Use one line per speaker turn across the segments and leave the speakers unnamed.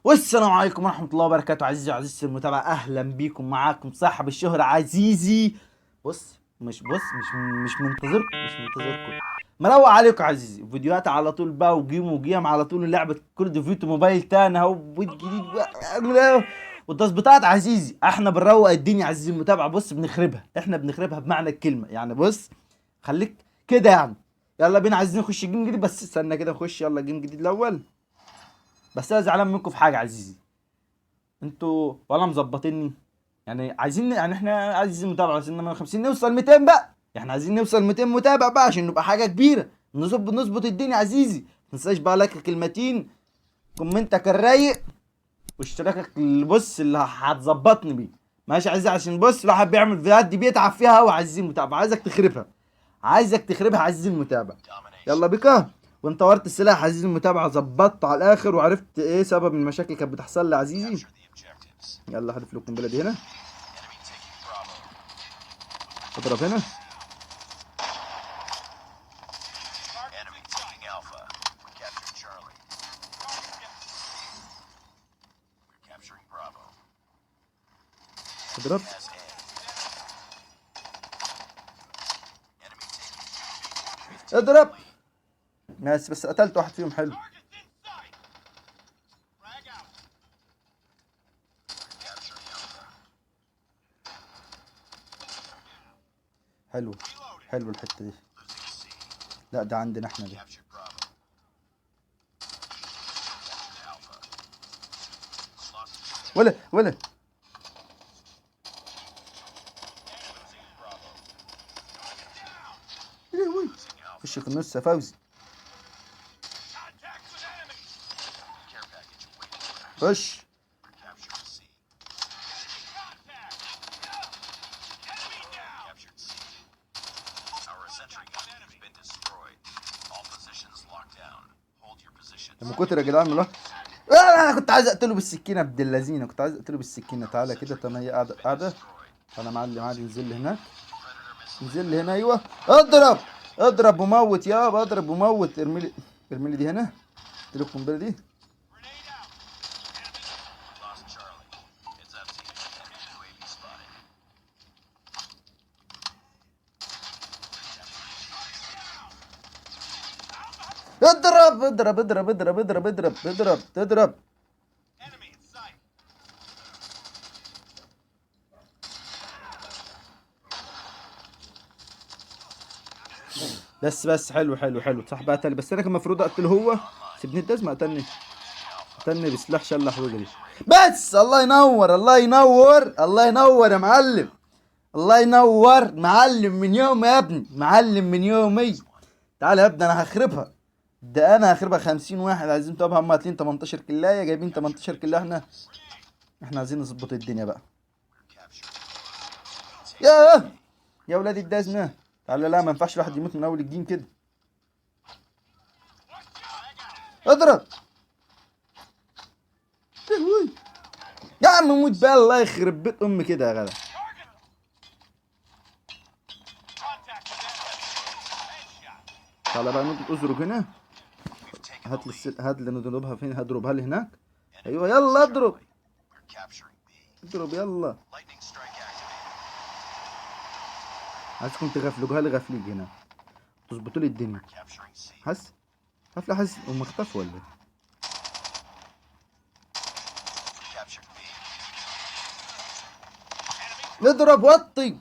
والسلام عليكم ورحمة الله وبركاته. عزيزي وعزيزتي المتابعة، أهلا بيكم. معاكم صاحب الشهرة عزيزي. مش منتظركم. مروق عليكم عزيزي، فيديوهات على طول بقى، وجيم على طول، لعبة كل ديفيوتو موبايل تاني اهو، فيديو جديد بقى. والتظبيطات عزيزي، احنا بنروق الدنيا عزيزي المتابعة. احنا بنخربها بمعنى الكلمة يعني. خليك كده يعني. يلا بينا، عايزين نخش جيم جديد، بس استنى كده نخش. يلا جيم جديد الأول. بس انا زعلان منكم في حاجه عزيزي، انتوا ولا مظبطيني. يعني عايزين، يعني احنا عايزين متابعه، عايزين 150 نوصل 200 بقى. احنا عايزين نوصل 200 متابع بقى عشان نبقى حاجه كبيره. نظبط الدنيا عزيزي. ما تنساش بقى لك كلمتين، كومنتك الرايق، واشتراكك اللي هتظبطني بيه. ماشي عزيزي، عشان لو حد بيعمل فيديوهات دي بيتعب فيها قوي عزيزي المتابع. عايزك تخربها عزيزي المتابع. يلا بيكا. وانت طورت السلاح عزيزي المتابع، ظبطت على الاخر، وعرفت ايه سبب المشاكل اللي كانت بتحصل لي عزيزي. يلا هدف له القنبله دي هنا. اضرب هنا. اضرب. اضرب. بس قتلت واحد فيهم. حلو. حلو. حلو الحته دي. لا ده عندنا احنا دي. ولا خش في النص يا فوزي. خش. لما كتر يا جدعان من انا كنت عايز اقتله بالسكينه، ابن اللذينه كنت عايز اقتله بالسكينه. تعالى كده، طب هي قاعده. انا معلم عادي، انزل لي هناك. انزل لي هنا. ايوه. اضرب. اضرب وموت يابا، اضرب وموت. ارمي لي دي هنا. قلت له القنبله دي. اضرب. بس حلو صح بقى قتل. بس انا كان المفروض اقتله هو. سيبني الدزمه قتلني بسلاح شلح وجري. بس الله ينور يا معلم. الله ينور معلم من يوم يا ابني، معلم من يومي. تعال يا ابني، انا هخربها. ده انا هخربها. 50 واحد عايزين. طب هم قاتلين 18 كلايه، جايبين 18 كلايه. احنا عايزين نظبط الدنيا بقى. يا ولاد الدزمه. تعال. لا ما ينفعش الواحد يموت من اول الجيم كده. اضرب. يا عم موت بقى، الله يخرب بيت امي كده يا جدع. تعالى بقى اضرب هنا. هات لي نضربها فين. هضربها لي هناك. ايوه يلا اضرب. اضرب يلا. عايزكم تغفلوها لي غفليج هنا. تظبطوا لي الدنيا. حس هم اختفوا ولا ايه؟ اضرب وطي.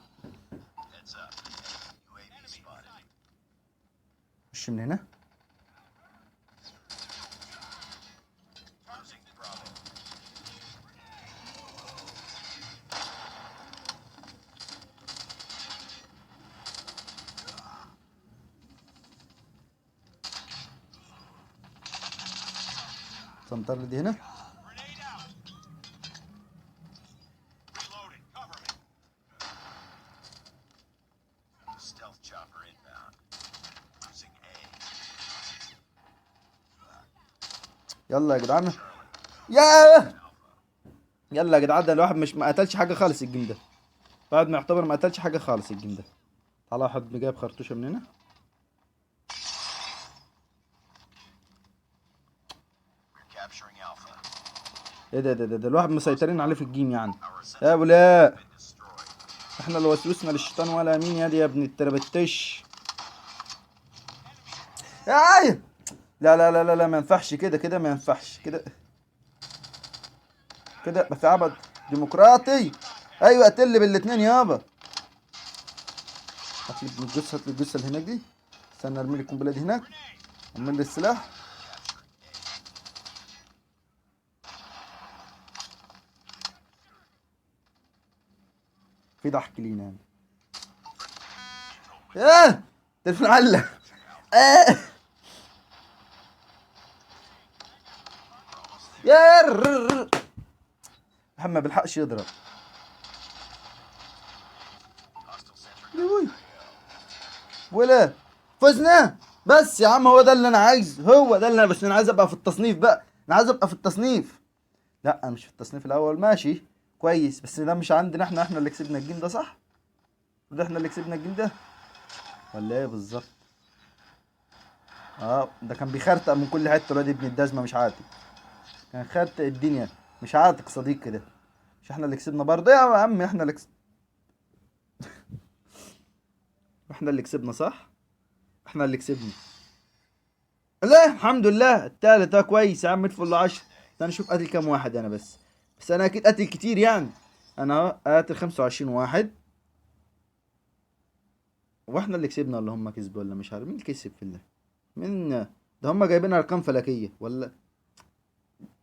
خش من هنا. سنتر دي هنا. يلا يا جدعان. ياه. يلا يا جدعان، ده الواحد مش ما قتلش حاجه خالص الجيم ده. بعد ما يعتبر ما قتلش حاجه خالص الجيم ده. تعالى واحد جايب خرطوشه من هنا. ايه ده الواحد مسيطرين عليه في الجيم يعني. يا ابو لا، احنا اللي وسوسنا للشيطان ولا مين يا ابن التربتش. اي لا ما ينفعش كده ما ينفعش كده بس عبد ديمقراطي. ايوه قتل بالاتنين يابا. هاتلي الجثه اللي هناك دي. استنى ارمي لي القنبله دي هناك. ارمي لي السلاح. في ضحك لينا يعني. تليفون علق. اه يا محمد بيلحقش يضرب. ولا فزنا. بس يا عم هو ده اللي انا عايز، هو ده اللي انا، بس انا عايز ابقى في التصنيف بقى، انا عايز ابقى في التصنيف. لا مش في التصنيف الاول، ماشي كويس، بس ده مش عندنا احنا اللي كسبنا الجيم ده صح؟ ده احنا اللي كسبنا الجيم ده ولا ايه بالظبط؟ ده كان بيخرطق من كل حته الواد ابن الدزمه، مش عاتق، كان خرطق الدنيا، مش عاتق صديق كده. مش احنا اللي كسبنا برضه يا عم؟ احنا اللي احنا اللي كسبنا صح؟ احنا اللي كسبنا. لا الحمد لله التالت كويس يا عم، ادفل 10. انا اشوف قاتل كام واحد انا بس انا اكيد قاتل كتير يعني. انا قاتل 25 واحد. واحنا اللي كسبنا ولا هم كسبوا ولا مش عارف مين اللي كسب في الله؟ مين ده؟ هم جايبين ارقام فلكيه ولا؟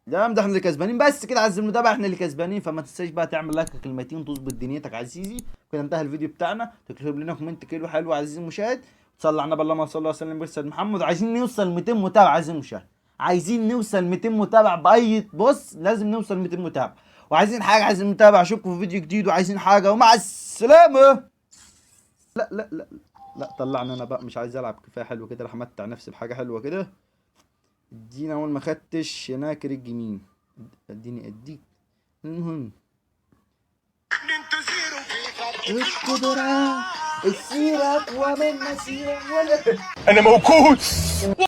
لا يا عم ده احنا اللي كسبانين، بس كده عز المتابع احنا اللي كسبانين. فما تنساش بقى تعمل لايك كلمتين تظبط دنيتك عزيزي. كده انتهى الفيديو بتاعنا، تكتب لنا كومنت كيلو حلو عزيزي المشاهد، تصلي على النبي اللهم صل وسلم وبارك محمد. عايزين نوصل 200 متابع عزيزي المشاهد، عايزين نوصل 200 متابع باي، بص لازم نوصل 200 متابع. وعايزين حاجه عزيزي المتابع، اشوفكم في فيديو جديد، وعايزين حاجه ومع السلامه. لا طلعني انا بقى، مش عايز العب، كفايه حلو كده، راح امتع نفسي بحاجه حلوه كده. ادينا اول ما خدتش يا ناكر الجميل، اديني اديك. المهم القدرة السيرة ومن مسيرة ولا انا موجود.